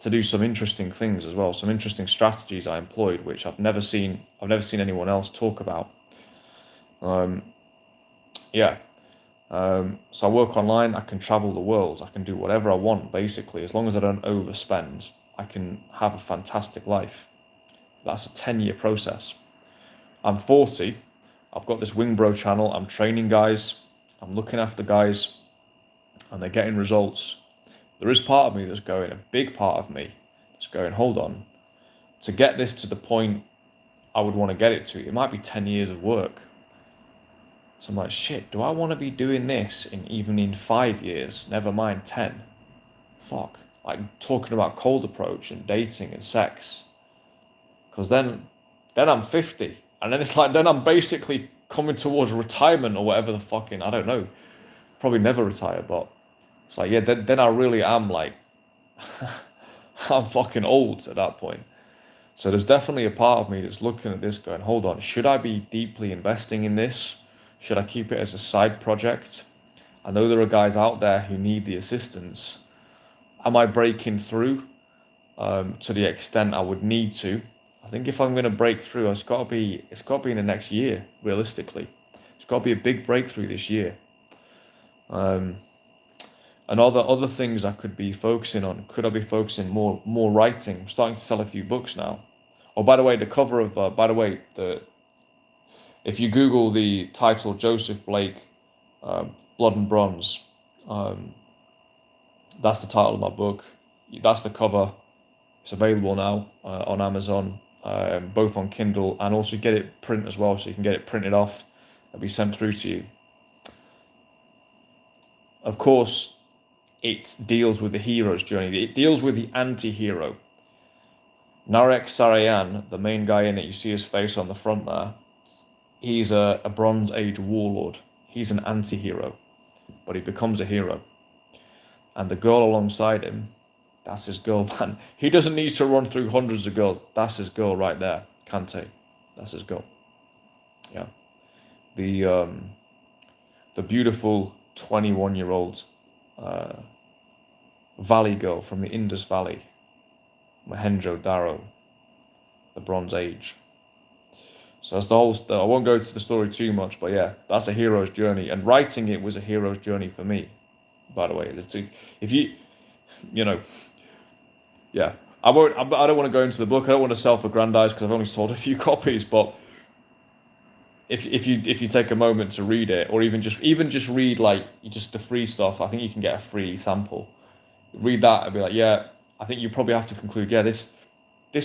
To do some interesting things as well, some interesting strategies I employed, which I've never seen anyone else talk about. Yeah. So I work online, I can travel the world, I can do whatever I want, basically. As long as I don't overspend, I can have a fantastic life. That's a 10-year process. I'm 40, I've got this Wingbro channel, I'm training guys, I'm looking after guys, and they're getting results. There is part of me that's going, a big part of me that's going, hold on, to get this to the point I would want to get it to, it might be 10 years of work. So I'm like, shit, do I want to be doing this even in 5 years, never mind 10? Fuck. Like talking about cold approach and dating and sex. Because then I'm 50. And then it's like, then I'm basically coming towards retirement or whatever the fucking, I don't know. Probably never retire, but it's like, yeah, then I really am like, I'm fucking old at that point. So there's definitely a part of me that's looking at this going, hold on, should I be deeply investing in this? Should I keep it as a side project? I know there are guys out there who need the assistance. Am I breaking through to the extent I would need to? I think if I'm going to break through, it's got to be in the next year, realistically. It's got to be a big breakthrough this year. And other things I could be focusing on. Could I be focusing more writing? I'm starting to sell a few books now. Oh, by the way, the cover of if you Google the title Joseph Blake, Blood and Bronze, that's the title of my book. That's the cover. It's available now on Amazon, both on Kindle, and also get it print as well, so you can get it printed off and be sent through to you. Of course, it deals with the hero's journey. It deals with the anti-hero. Narek Sarayan, the main guy in it, you see his face on the front there. He's a Bronze Age warlord. He's an anti-hero, but he becomes a hero. And the girl alongside him, that's his girl, man. He doesn't need to run through hundreds of girls. That's his girl right there, Kante. That's his girl. Yeah. The beautiful 21-year-old valley girl from the Indus Valley, Mohenjo-Daro, the Bronze Age. So that's the whole. I won't go into the story too much, but yeah, that's a hero's journey, and writing it was a hero's journey for me. By the way, if you know, yeah, I won't. I don't want to go into the book. I don't want to self-aggrandize because I've only sold a few copies, but if you take a moment to read it, or even just read like just the free stuff, I think you can get a free sample. Read that and be like, yeah, I think you probably have to conclude, yeah, this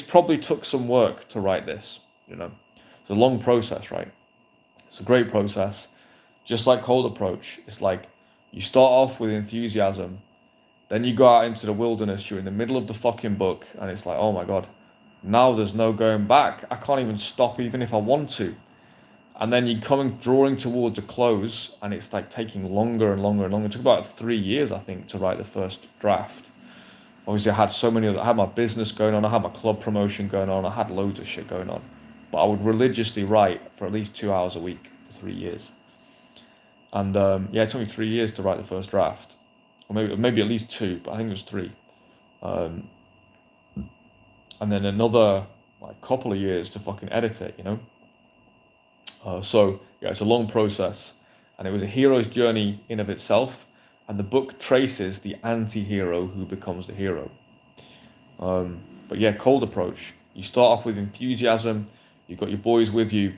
probably took some work to write this. It's a long process, right? It's a great process. Just like cold approach, it's like you start off with enthusiasm, then you go out into the wilderness, you're in the middle of the fucking book, and it's like, oh my God, now there's no going back. I can't even stop even if I want to. And then you come drawing towards a close, and it's like taking longer and longer and longer. It took about 3 years, I think, to write the first draft. Obviously, I had I had my business going on, I had my club promotion going on, I had loads of shit going on. But I would religiously write for at least 2 hours a week for 3 years. And yeah, it took me 3 years to write the first draft, or maybe at least two, but I think it was three. Um, and then another like couple of years to fucking edit it. So yeah, it's a long process, and it was a hero's journey in of itself. And the book traces the anti-hero who becomes the hero. But yeah, cold approach. You start off with enthusiasm. You've got your boys with you,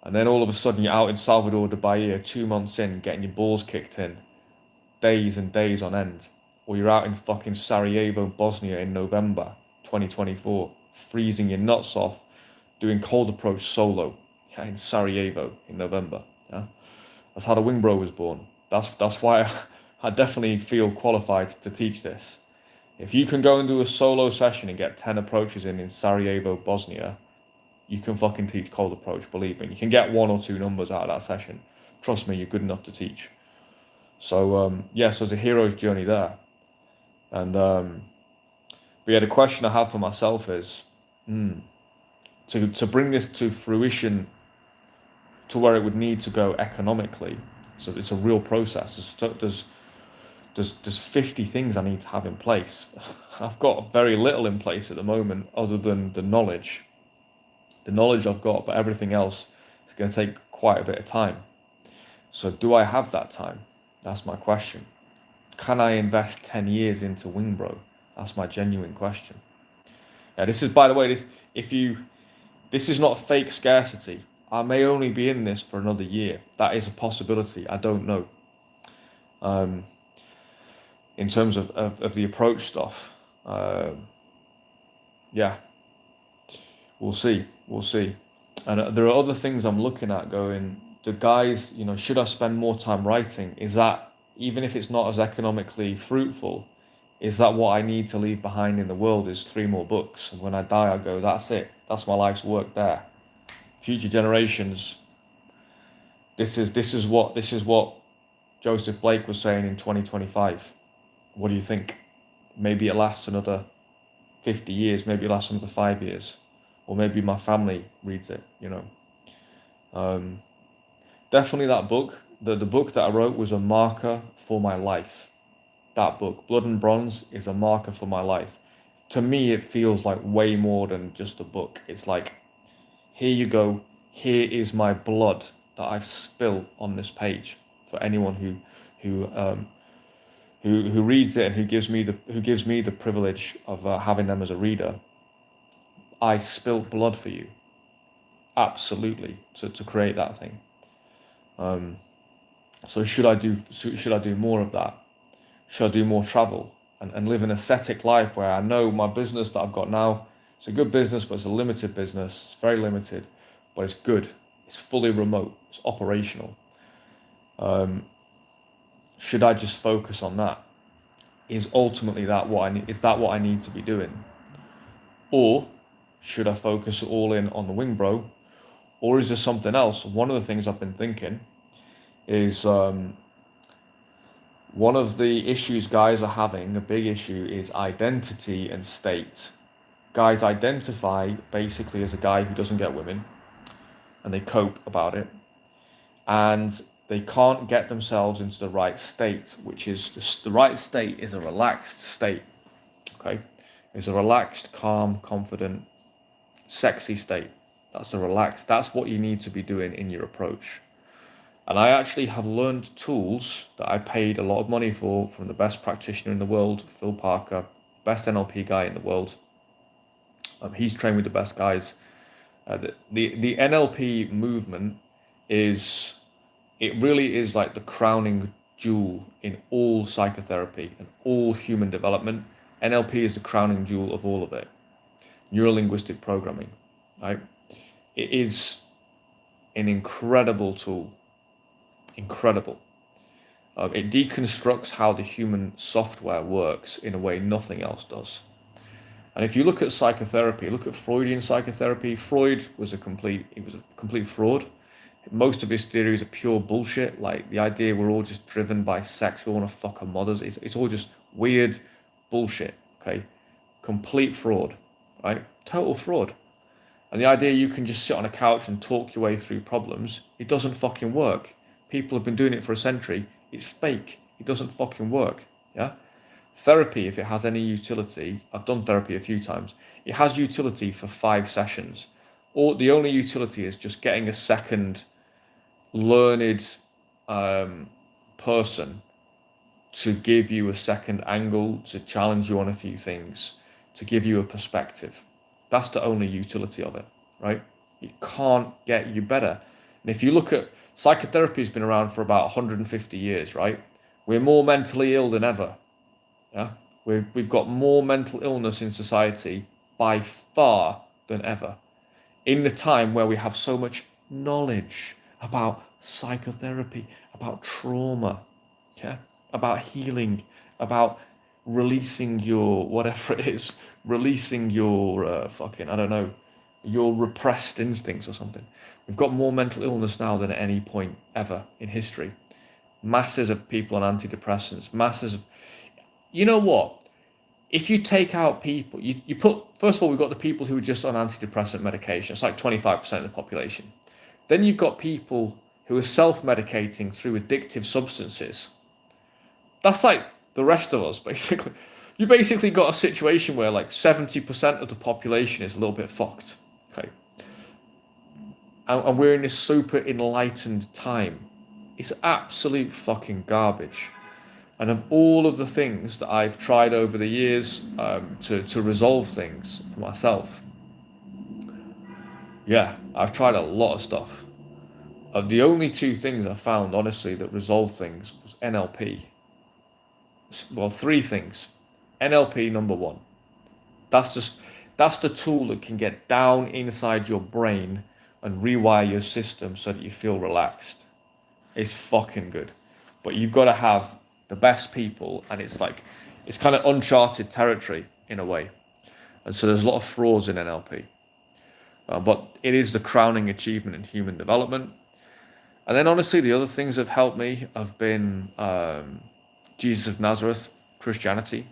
and then all of a sudden you're out in Salvador de Bahia 2 months in, getting your balls kicked in, days and days on end. Or you're out in fucking Sarajevo, Bosnia in November 2024, freezing your nuts off, doing cold approach solo in Sarajevo in November. Yeah? That's how the Wing Bro was born. That's why I definitely feel qualified to teach this. If you can go and do a solo session and get 10 approaches in Sarajevo, Bosnia, you can fucking teach cold approach, believe me. You can get 1 or 2 numbers out of that session. Trust me, you're good enough to teach. So yeah, so there's a hero's journey there. And but yeah, the question I have for myself is to bring this to fruition to where it would need to go economically. So it's a real process. There's 50 things I need to have in place. I've got very little in place at the moment other than the knowledge. The knowledge I've got, but everything else is going to take quite a bit of time. So do I have that time? That's my question. Can I invest 10 years into Wing Bro? That's my genuine question. Yeah, this is, by the way, this is not fake scarcity. I may only be in this for another year. That is a possibility. I don't know. In terms of the approach stuff, yeah, we'll see. We'll see. And there are other things I'm looking at going, the guys, should I spend more time writing? Is that, even if it's not as economically fruitful, is that what I need to leave behind in the world is 3 more books? And when I die, I go, that's it. That's my life's work there. Future generations, this is what Joseph Blake was saying in 2025. What do you think? Maybe it lasts another 50 years, maybe it lasts another 5 years, or maybe my family reads it, Definitely that book, the book that I wrote was a marker for my life. That book, Blood and Bronze, is a marker for my life. To me, it feels like way more than just a book. It's like, here you go, here is my blood that I've spilled on this page for anyone who reads it and who gives me the privilege of having them as a reader. I spilled blood for you, absolutely, to create that thing. So should I do more of that? Should I do more travel and live an ascetic life where I know my business that I've got now, it's a good business, but it's a limited business. It's very limited, but it's good. It's fully remote. It's operational. Should I just focus on that? Is ultimately that what I need? Is that what I need to be doing? Or should I focus all in on the Wing Bro? Or is there something else? One of the things I've been thinking is one of the issues guys are having, a big issue, is identity and state. Guys identify basically as a guy who doesn't get women, and they cope about it, and they can't get themselves into the right state, which is the right state is a relaxed state. Okay, it's a relaxed, calm, confident, sexy state. That's what you need to be doing in your approach. And I actually have learned tools that I paid a lot of money for from the best practitioner in the world, Phil Parker, best NLP guy in the world. He's trained with the best guys. The NLP movement is, it really is like the crowning jewel in all psychotherapy and all human development. NLP is the crowning jewel of all of it. Neuro-linguistic programming, right? It is an incredible tool, incredible. It deconstructs how the human software works in a way nothing else does. And if you look at psychotherapy, look at Freudian psychotherapy. Freud was a complete fraud. Most of his theories are pure bullshit. Like the idea we're all just driven by sex, we want to fuck our mothers. It's all just weird bullshit. Okay, complete fraud, right? Total fraud. And the idea you can just sit on a couch and talk your way through problems, it doesn't fucking work. People have been doing it for a century. It's fake. It doesn't fucking work. Yeah. Therapy, if it has any utility, I've done therapy a few times, it has utility for 5 sessions. Or the only utility is just getting a second learned person to give you a second angle, to challenge you on a few things, to give you a perspective. That's the only utility of it, right? It can't get you better. And if you look at psychotherapy, has been around for about 150 years, right? We're more mentally ill than ever. Yeah, we've got more mental illness in society by far than ever. In the time where we have so much knowledge about psychotherapy, about trauma, yeah, about healing, about releasing your whatever it is, releasing your fucking, I don't know, your repressed instincts or something. We've got more mental illness now than at any point ever in history. Masses of people on antidepressants, masses of, you know what? If you take out people, you put, first of all, we've got the people who are just on antidepressant medication. It's like 25% of the population. Then you've got people who are self-medicating through addictive substances. That's like the rest of us, basically. You basically got a situation where like 70% of the population is a little bit fucked. Okay. And we're in this super enlightened time. It's absolute fucking garbage. And of all of the things that I've tried over the years to resolve things for myself, yeah, I've tried a lot of stuff. The only 2 things I found, honestly, that resolved things was NLP. Well, 3 things. NLP, number 1. That's the tool that can get down inside your brain and rewire your system so that you feel relaxed. It's fucking good. But you've got to have the best people, and it's kind of uncharted territory in a way. And so there's a lot of frauds in NLP. But it is the crowning achievement in human development. And then honestly, the other things that have helped me have been Jesus of Nazareth, Christianity,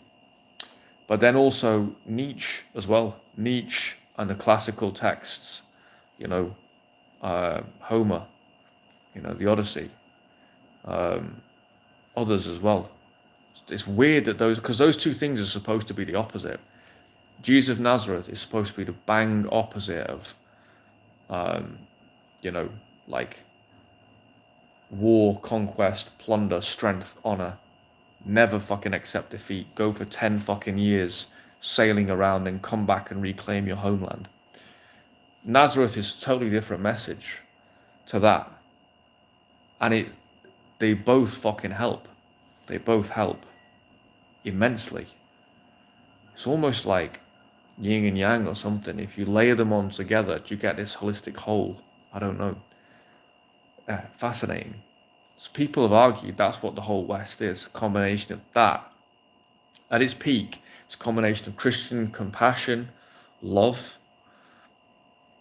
but then also Nietzsche as well. Nietzsche and the classical texts, you know, Homer, you know, the Odyssey, others as well. It's weird that because those 2 things are supposed to be the opposite. Jesus of Nazareth is supposed to be the bang opposite of, you know, like war, conquest, plunder, strength, honor, never fucking accept defeat, go for 10 fucking years sailing around and come back and reclaim your homeland. Nazareth is a totally different message to that. And they both fucking help. They both help immensely. It's almost like yin and yang or something. If you layer them on together, you get this holistic whole. I don't know. Fascinating. So people have argued that's what the whole West is. A combination of that. At its peak, it's a combination of Christian compassion, love,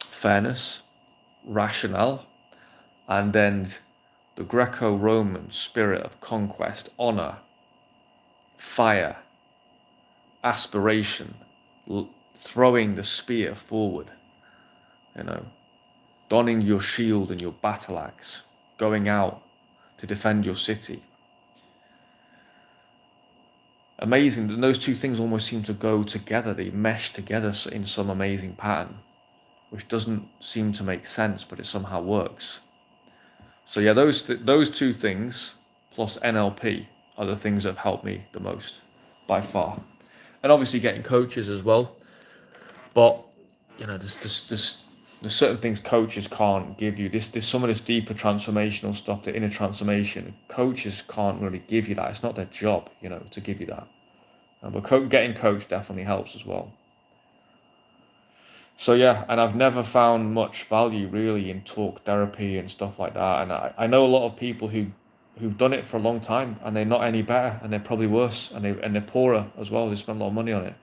fairness, rationale, and then the Greco-Roman spirit of conquest, honor, fire, aspiration, throwing the spear forward, you know, donning your shield and your battle axe, going out to defend your city. Amazing that those 2 things almost seem to go together. They mesh together in some amazing pattern, which doesn't seem to make sense, but it somehow works. So yeah, those 2 things plus NLP are the things that have helped me the most by far. And obviously getting coaches as well. But you know, there's There's certain things coaches can't give you. This some of this deeper transformational stuff, the inner transformation. Coaches can't really give you that. It's not their job, to give you that. But getting coached definitely helps as well. So yeah, and I've never found much value really in talk therapy and stuff like that. And I know a lot of people who've done it for a long time and they're not any better and they're probably worse and they're poorer as well. They spend a lot of money on it.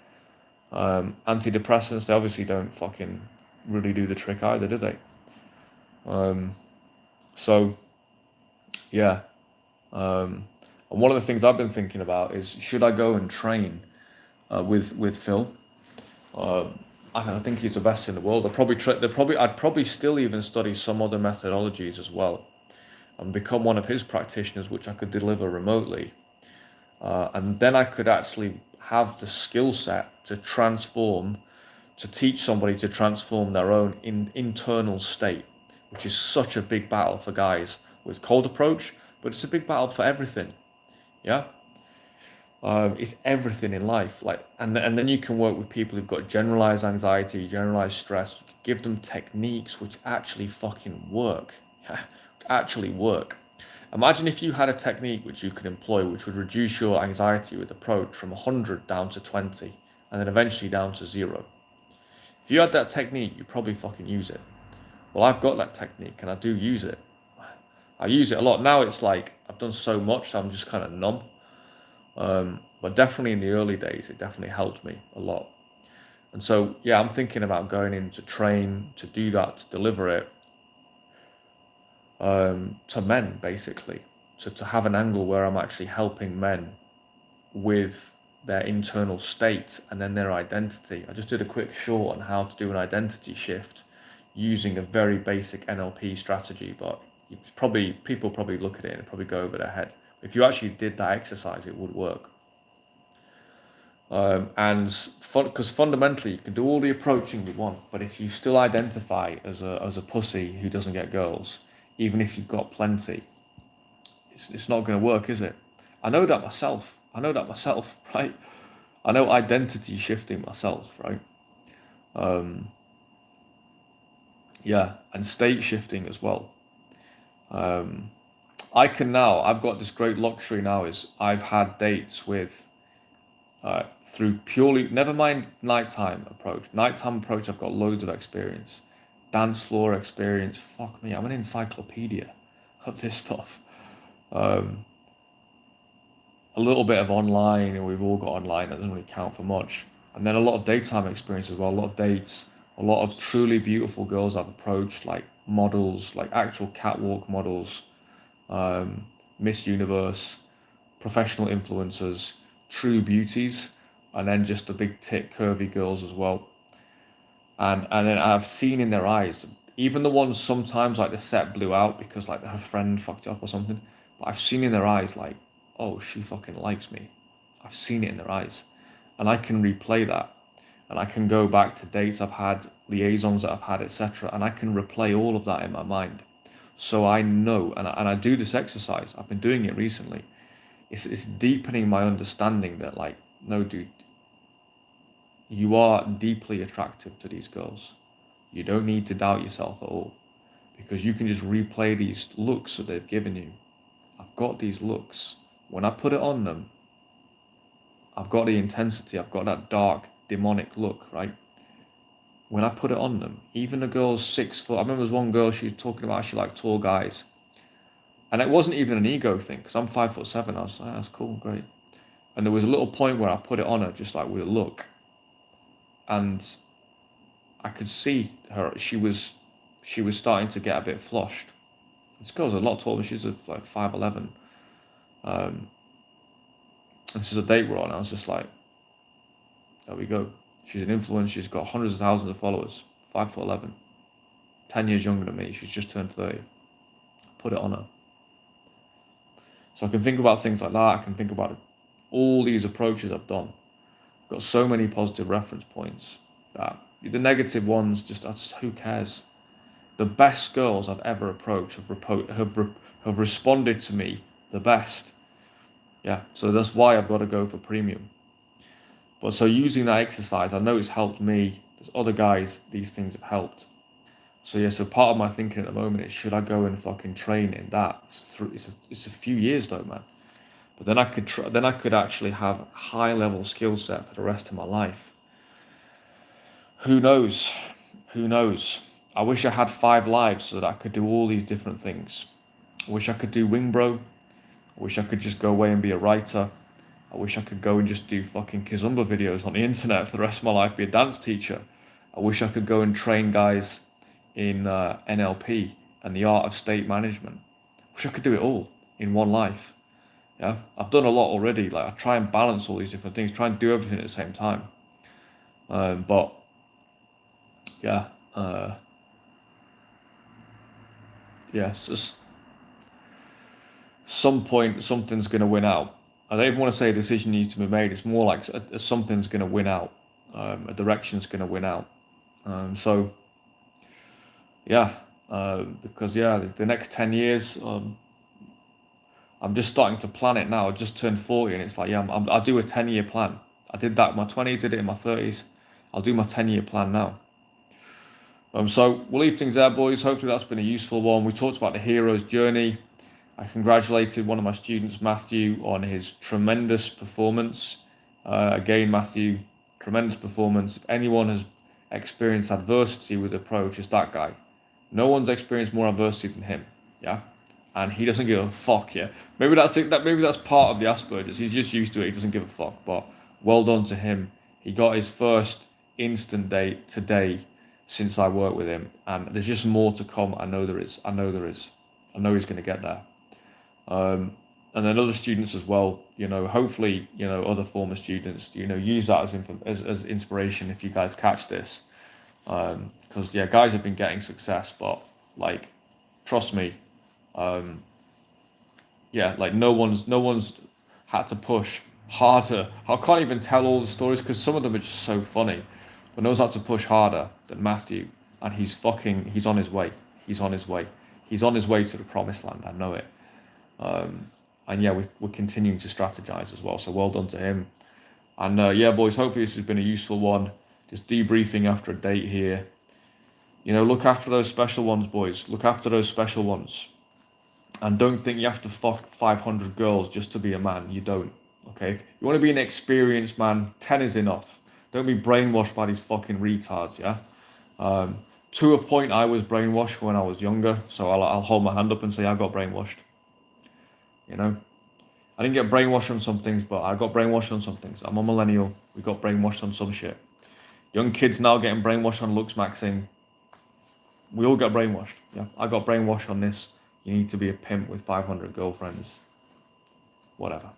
Antidepressants, they obviously don't fucking really do the trick either, do they? So yeah. And one of the things I've been thinking about is should I go and train with Phil? I think he's the best in the world. I'd probably still even study some other methodologies as well, and become one of his practitioners, which I could deliver remotely, and then I could actually have the skill set to teach somebody to transform their own internal state, which is such a big battle for guys with cold approach, but it's a big battle for everything. Yeah. It's everything in life, and then you can work with people who've got generalized anxiety, generalized stress. You can give them techniques which actually fucking work, actually work. Imagine if you had a technique which you could employ, which would reduce your anxiety with approach from 100 down to 20, and then eventually down to 0. If you had that technique, you'd probably fucking use it. Well, I've got that technique, and I do use it. I use it a lot now. It's like I've done so much, so I'm just kind of numb. But definitely in the early days, it definitely helped me a lot. And so, yeah, I'm thinking about going in to train, to do that, to deliver it to men, basically. So to have an angle where I'm actually helping men with their internal state and then their identity. I just did a quick short on how to do an identity shift using a very basic NLP strategy, but people probably look at it and probably go over their head. If you actually did that exercise, it would work. Because fundamentally, you can do all the approaching you want, but if you still identify as a pussy who doesn't get girls, even if you've got plenty, it's not going to work, is it? I know that myself, right? I know identity shifting myself, right? Yeah, and state shifting as well. I've got this great luxury now, is I've had dates with through purely, never mind nighttime approach. Nighttime approach, I've got loads of experience. Dance floor experience, fuck me, I'm an encyclopedia of this stuff. A little bit of online, and we've all got online, that doesn't really count for much. And then a lot of daytime experience as well, a lot of dates, a lot of truly beautiful girls I've approached, like models, like actual catwalk models, Miss Universe, professional influencers, true beauties, and then just the big tit curvy girls as well. And then I've seen in their eyes, even the ones sometimes like the set blew out because like her friend fucked up or something, but I've seen in their eyes like, oh, she fucking likes me. I've seen it in their eyes, and I can replay that, and I can go back to dates I've had, liaisons that I've had, etc., and I can replay all of that in my mind. So I know, and I do this exercise. I've been doing it recently. It's deepening my understanding that, like, no, dude, you are deeply attractive to these girls. You don't need to doubt yourself at all, because you can just replay these looks that they've given you. I've got these looks. When I put it on them, I've got the intensity. I've got that dark, demonic look, right? When I put it on them, even the girl's 6 foot. I remember there was one girl, she was talking about she liked tall guys. And it wasn't even an ego thing, because I'm 5'7". I was like, that's cool, great. And there was a little point where I put it on her, just like with a look. And I could see her, she was starting to get a bit flushed. This girl's a lot taller, she's like 5'11". This is a date we're on. I was just like, there we go. She's an influencer, she's got hundreds of thousands of followers, 5'11", 10 years younger than me, she's just turned 30. Put it on her. So I can think about things like that. I can think about all these approaches I've done. I've got so many positive reference points that the negative ones, just who cares? The best girls I've ever approached have responded to me the best. Yeah, so that's why I've got to go for premium. But so using that exercise, I know it's helped me. There's other guys, these things have helped. So yeah, so part of my thinking at the moment is, should I go and fucking train in that? It's a few years though, man. But then then I could actually have a high level skill set for the rest of my life. Who knows? Who knows? I wish I had 5 lives so that I could do all these different things. I wish I could do wing bro. I wish I could just go away and be a writer. I wish I could go and just do fucking Kizumba videos on the internet for the rest of my life, be a dance teacher. I wish I could go and train guys in NLP and the art of state management. I wish I could do it all in one life. Yeah, I've done a lot already. Like I try and balance all these different things, try and do everything at the same time. But yeah, yeah, it's just some point something's going to win out. I don't even want to say a decision needs to be made. It's more like something's going to win out. A direction's going to win out. So yeah, because yeah, the next 10 years, I'm just starting to plan it now. I just turned 40, and it's like, yeah, I'll do a 10-year plan. I did that in my 20s, did it in my 30s. I'll do my 10-year plan now. So we'll leave things there, boys. Hopefully that's been a useful one. We talked about the hero's journey. I congratulated one of my students, Matthew, on his tremendous performance. Again, Matthew, tremendous performance. If anyone has experienced adversity with the approach, it's that guy. No one's experienced more adversity than him. Yeah, and he doesn't give a fuck. Yeah, maybe that's it. Maybe that's part of the Asperger's. He's just used to it. He doesn't give a fuck. But well done to him. He got his first instant date today since I worked with him, and there's just more to come. I know there is. I know there is. I know he's going to get there. And then other students as well, hopefully, other former students, use that as inspiration if you guys catch this. Because yeah, guys have been getting success, but like, trust me, yeah, like no one's had to push harder. I can't even tell all the stories because some of them are just so funny, but no one's had to push harder than Matthew, and he's on his way. He's on his way. He's on his way to the promised land. I know it. And yeah, we're continuing to strategize as well. So well done to him. And yeah, boys, hopefully this has been a useful one. Just debriefing after a date here. Look after those special ones, boys. Look after those special ones. And don't think you have to fuck 500 girls just to be a man. You don't. Okay? If you want to be an experienced man, 10 is enough. Don't be brainwashed by these fucking retards, yeah? To a point, I was brainwashed when I was younger. So I'll hold my hand up and say I got brainwashed. I didn't get brainwashed on some things, but I got brainwashed on some things. I'm a millennial. We got brainwashed on some shit. Young kids now getting brainwashed on looks maxing. We all got brainwashed. Yeah, I got brainwashed on this. You need to be a pimp with 500 girlfriends. Whatever.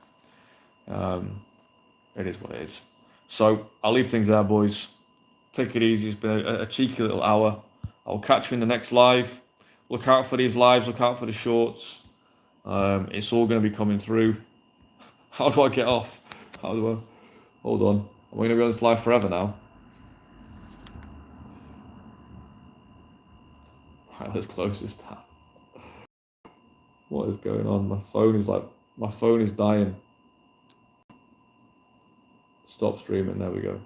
It is what it is. So I'll leave things there, boys. Take it easy. It's been a cheeky little hour. I'll catch you in the next live. Look out for these lives. Look out for the shorts. It's all going to be coming through. How do I get off? Hold on. Am I going to be on this live forever now? Right, let's close this down. What is going on? My phone is dying. Stop streaming. There we go.